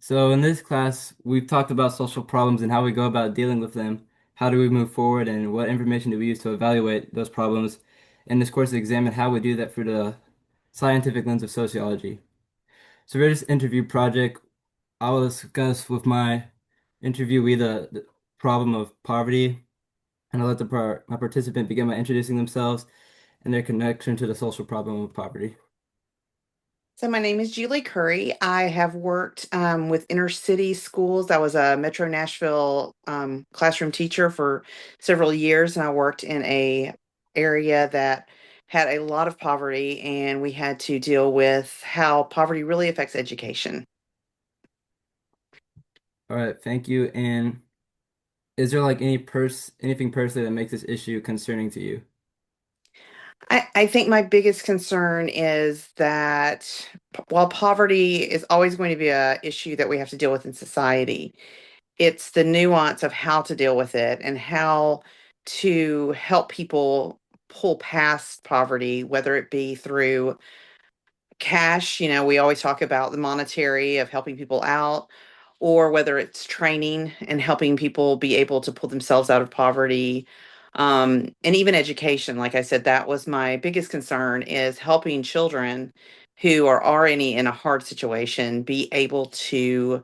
So in this class, we've talked about social problems and how we go about dealing with them. How do we move forward and what information do we use to evaluate those problems? And this course examine how we do that through the scientific lens of sociology. So for this interview project, I will discuss with my interviewee the problem of poverty, and I'll let my participant begin by introducing themselves and their connection to the social problem of poverty. So my name is Julie Curry. I have worked with inner city schools. I was a Metro Nashville classroom teacher for several years, and I worked in a area that had a lot of poverty, and we had to deal with how poverty really affects education. All right, thank you. And is there like anything personally that makes this issue concerning to you? I think my biggest concern is that while poverty is always going to be a issue that we have to deal with in society, it's the nuance of how to deal with it and how to help people pull past poverty, whether it be through cash, we always talk about the monetary of helping people out, or whether it's training and helping people be able to pull themselves out of poverty. And even education, like I said, that was my biggest concern is helping children who are already in a hard situation be able to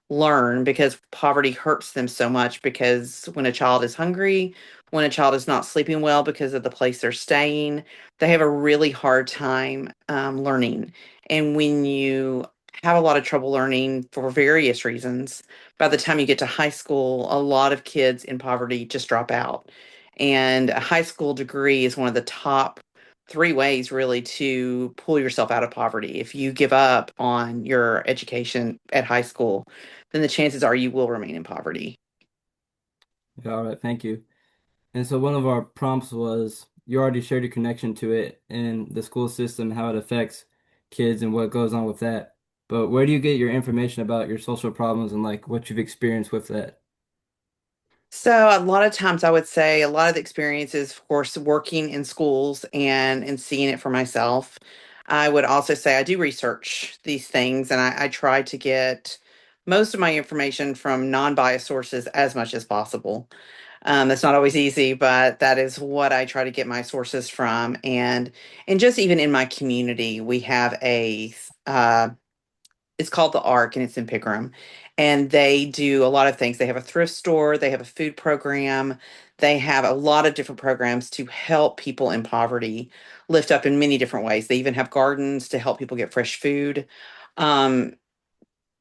learn because poverty hurts them so much because when a child is hungry, when a child is not sleeping well because of the place they're staying, they have a really hard time learning. And when you have a lot of trouble learning for various reasons, by the time you get to high school, a lot of kids in poverty just drop out. And a high school degree is one of the top three ways really to pull yourself out of poverty. If you give up on your education at high school, then the chances are you will remain in poverty. Yeah, all right, thank you. And so one of our prompts was you already shared your connection to it in the school system, how it affects kids and what goes on with that. But where do you get your information about your social problems and like what you've experienced with that? So a lot of times I would say a lot of the experience is, of course, working in schools and seeing it for myself. I would also say I do research these things and I try to get most of my information from non-biased sources as much as possible. That's not always easy, but that is what I try to get my sources from. And just even in my community, we have a it's called the Ark and it's in Pickram. And they do a lot of things. They have a thrift store, they have a food program, they have a lot of different programs to help people in poverty lift up in many different ways. They even have gardens to help people get fresh food. Um,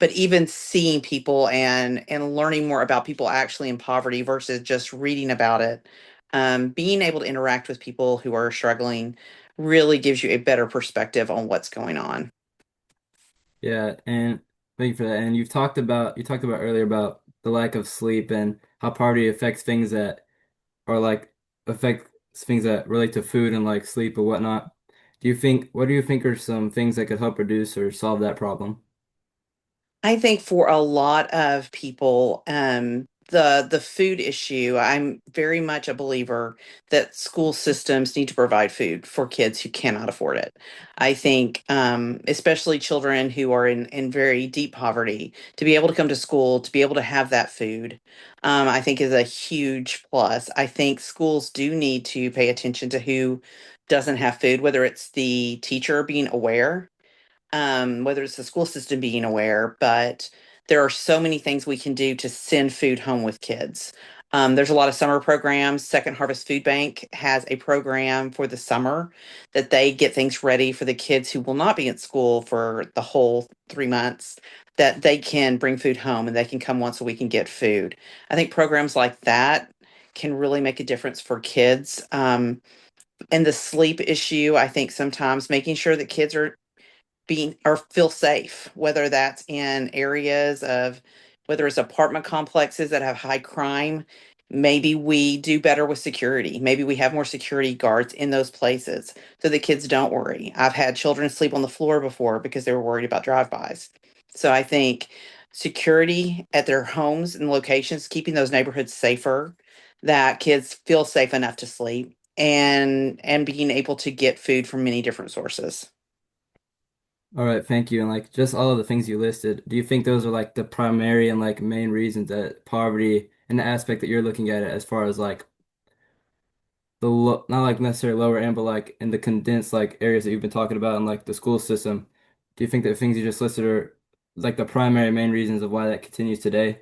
but even seeing people and learning more about people actually in poverty versus just reading about it, being able to interact with people who are struggling really gives you a better perspective on what's going on. Yeah, and thank you for that. And you talked about earlier about the lack of sleep and how poverty affects things that are like affect things that relate to food and like sleep or whatnot. What do you think are some things that could help reduce or solve that problem? I think for a lot of people, the food issue, I'm very much a believer that school systems need to provide food for kids who cannot afford it. I think, especially children who are in very deep poverty, to be able to come to school, to be able to have that food, I think is a huge plus. I think schools do need to pay attention to who doesn't have food, whether it's the teacher being aware, whether it's the school system being aware, but there are so many things we can do to send food home with kids. There's a lot of summer programs. Second Harvest Food Bank has a program for the summer that they get things ready for the kids who will not be at school for the whole 3 months, that they can bring food home and they can come once a week and get food. I think programs like that can really make a difference for kids. And the sleep issue, I think sometimes making sure that kids are being or feel safe, whether that's in areas of whether it's apartment complexes that have high crime. Maybe we do better with security. Maybe we have more security guards in those places so the kids don't worry. I've had children sleep on the floor before because they were worried about drive-bys. So I think security at their homes and locations, keeping those neighborhoods safer, that kids feel safe enough to sleep and being able to get food from many different sources. All right, thank you. And like just all of the things you listed, do you think those are like the primary and like main reasons that poverty and the aspect that you're looking at it as far as like the lo not like necessarily lower end, but like in the condensed like areas that you've been talking about in like the school system, do you think that things you just listed are like the primary main reasons of why that continues today?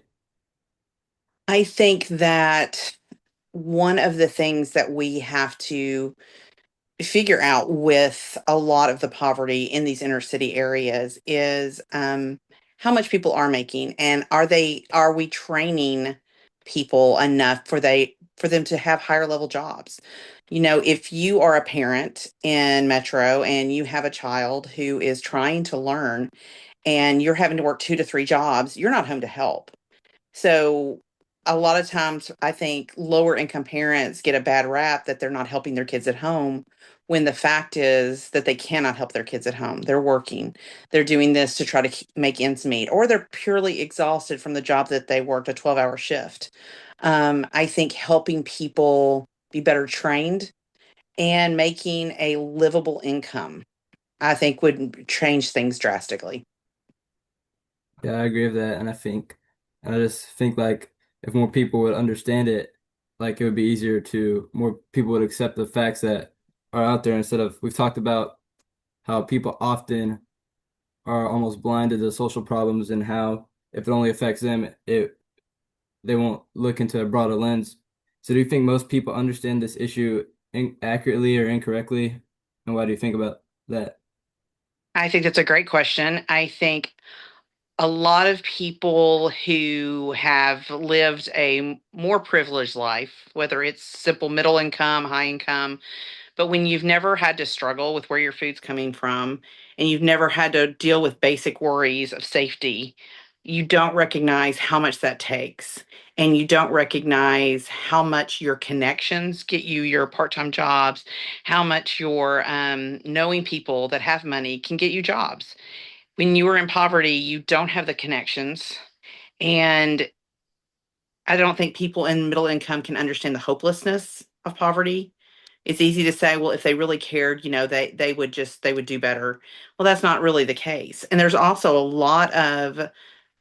I think that one of the things that we have to figure out with a lot of the poverty in these inner city areas is how much people are making, and are we training people enough for them to have higher level jobs. If you are a parent in metro and you have a child who is trying to learn and you're having to work 2 to 3 jobs, you're not home to help. So a lot of times I think lower income parents get a bad rap that they're not helping their kids at home, when the fact is that they cannot help their kids at home. They're working. They're doing this to try to make ends meet, or they're purely exhausted from the job that they worked a 12-hour shift. I think helping people be better trained and making a livable income, I think would change things drastically. Yeah, I agree with that, and I just think like if more people would understand it, like it would be easier to more people would accept the facts that are out there instead of we've talked about how people often are almost blinded to social problems and how if it only affects them, it they won't look into a broader lens. So do you think most people understand this issue in accurately or incorrectly? And why do you think about that? I think that's a great question. I think a lot of people who have lived a more privileged life, whether it's simple middle income, high income, but when you've never had to struggle with where your food's coming from and you've never had to deal with basic worries of safety, you don't recognize how much that takes. And you don't recognize how much your connections get you your part time jobs, how much your knowing people that have money can get you jobs. When you are in poverty, you don't have the connections. And I don't think people in middle income can understand the hopelessness of poverty. It's easy to say, well, if they really cared, they would do better. Well, that's not really the case. And there's also a lot of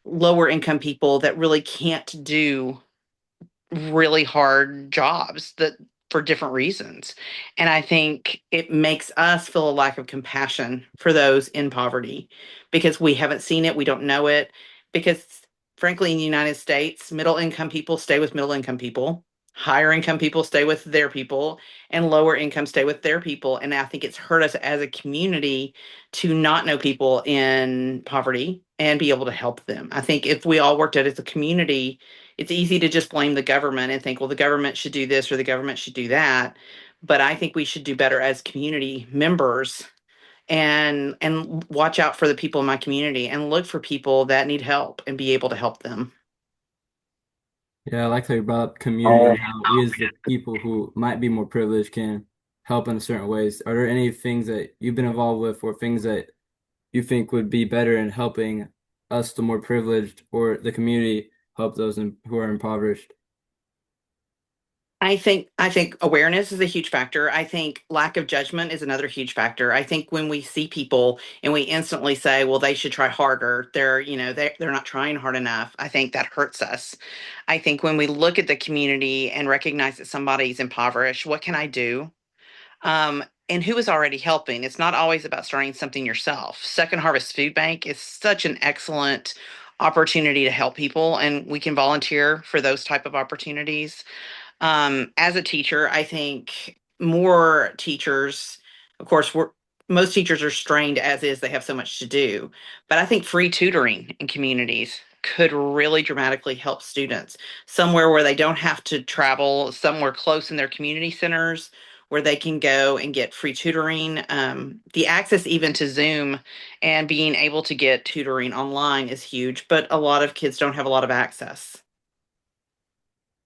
lower income people that really can't do really hard jobs that for different reasons. And I think it makes us feel a lack of compassion for those in poverty because we haven't seen it, we don't know it. Because frankly, in the United States, middle income people stay with middle income people, higher income people stay with their people, and lower income stay with their people. And I think it's hurt us as a community to not know people in poverty and be able to help them. I think if we all worked out as a community, it's easy to just blame the government and think, well, the government should do this or the government should do that. But I think we should do better as community members and watch out for the people in my community and look for people that need help and be able to help them. Yeah, I like how you brought up community and how we as the people who might be more privileged can help in certain ways. Are there any things that you've been involved with or things that you think would be better in helping us, the more privileged, or the community help those who are impoverished? I think awareness is a huge factor. I think lack of judgment is another huge factor. I think when we see people and we instantly say, well, they should try harder, they're not trying hard enough. I think that hurts us. I think when we look at the community and recognize that somebody's impoverished, what can I do? And who is already helping? It's not always about starting something yourself. Second Harvest Food Bank is such an excellent opportunity to help people, and we can volunteer for those type of opportunities. As a teacher, I think more teachers, of course, most teachers are strained as is, they have so much to do. But I think free tutoring in communities could really dramatically help students somewhere where they don't have to travel, somewhere close in their community centers where they can go and get free tutoring. The access even to Zoom and being able to get tutoring online is huge, but a lot of kids don't have a lot of access.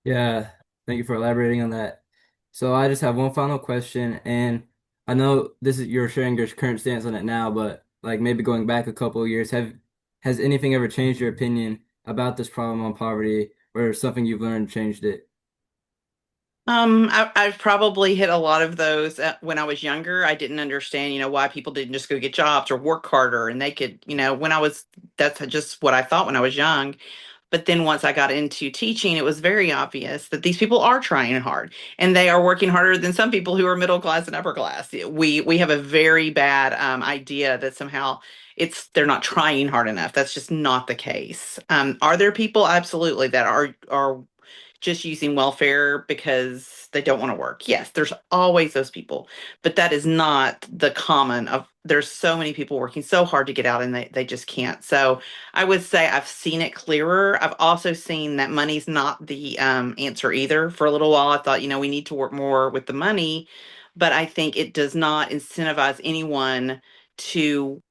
Yeah, thank you for elaborating on that. So I just have one final question, and I know this is you're sharing your current stance on it now, but like maybe going back a couple of years, have has anything ever changed your opinion about this problem on poverty, or something you've learned changed it? I've probably hit a lot of those when I was younger. I didn't understand, why people didn't just go get jobs or work harder, and they could, that's just what I thought when I was young. But then once I got into teaching, it was very obvious that these people are trying hard and they are working harder than some people who are middle class and upper class. We have a very bad idea that somehow they're not trying hard enough. That's just not the case. Are there people absolutely that are just using welfare because they don't want to work? Yes, there's always those people, but that is not the common of there's so many people working so hard to get out and they just can't. So I would say I've seen it clearer. I've also seen that money's not the answer either. For a little while, I thought, we need to work more with the money, but I think it does not incentivize anyone to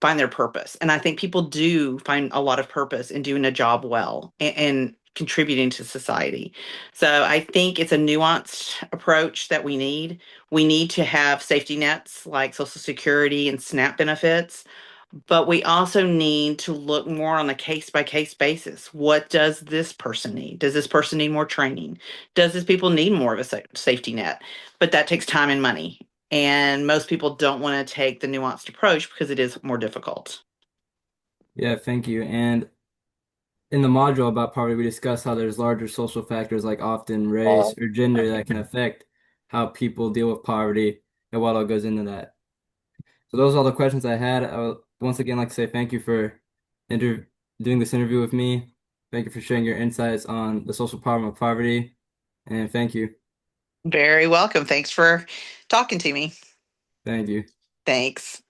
find their purpose. And I think people do find a lot of purpose in doing a job well and contributing to society. So I think it's a nuanced approach that we need. We need to have safety nets like Social Security and SNAP benefits, but we also need to look more on a case by case basis. What does this person need? Does this person need more training? Does this people need more of a safety net? But that takes time and money. And most people don't want to take the nuanced approach because it is more difficult. Yeah, thank you. And in the module about poverty, we discussed how there's larger social factors like often race or gender that can affect how people deal with poverty and what all goes into that. So those are all the questions I had. I would once again like to say thank you for inter doing this interview with me. Thank you for sharing your insights on the social problem of poverty, and thank you. Very welcome. Thanks for talking to me. Thank you. Thanks.